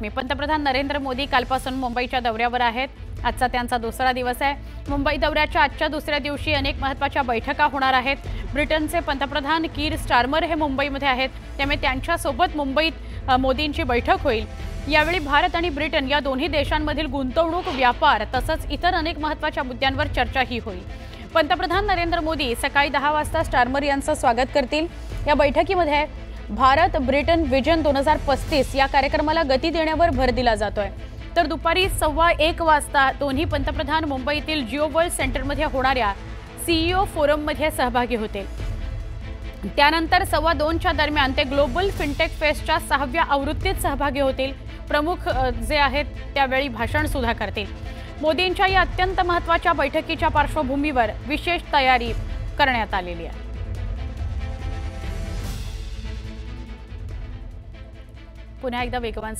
पंतप्रधान नरेंद्र मोदी कालपासून मुंबईच्या दौऱ्यावर आहेत। आजचा त्यांचा दुसरा दिवस आहे। मुंबई दौऱ्याच्या आजच्या दुसऱ्या दिवशी अनेक महत्त्वाच्या बैठका होणार आहेत। ब्रिटनचे पंतप्रधान कीर स्टारमर हे मुंबईमध्ये आहेत, त्यामुळे त्यांच्यासोबत मुंबईत मोदींची बैठक होईल। यावेळी भारत आणि ब्रिटन या दोन्ही देशांमधील गुंतवणूक, व्यापार तसंच इतर अनेक महत्त्वाच्या मुद्द्यांवर चर्चाही होईल। पंतप्रधान नरेंद्र मोदी सकाळी 10 वाजता स्टारमर यांचं स्वागत करतील। या बैठकीमध्ये भारत ब्रिटन विजन 2035 या कार्यक्रमाला गती देण्यावर भर दिला जातोय। तर दुपारी 1:15 वाजता दोन्ही पंतप्रधान मुंबईतील जिओ वर्ल्ड सेंटरमध्ये होणाऱ्या सीईओ फोरममध्ये सहभागी होतील। त्यानंतर 2:15च्या दरम्यान ते ग्लोबल फिनटेक फेस्टच्या 6व्या आवृत्तीत सहभागी होतील। प्रमुख जे आहेत त्यावेळी भाषण सुद्धा करतील। मोदींच्या या अत्यंत महत्त्वाच्या बैठकीच्या पार्श्वभूमीवर विशेष तयारी करण्यात आलेली आहे। पुन्हा एकदा वेगवान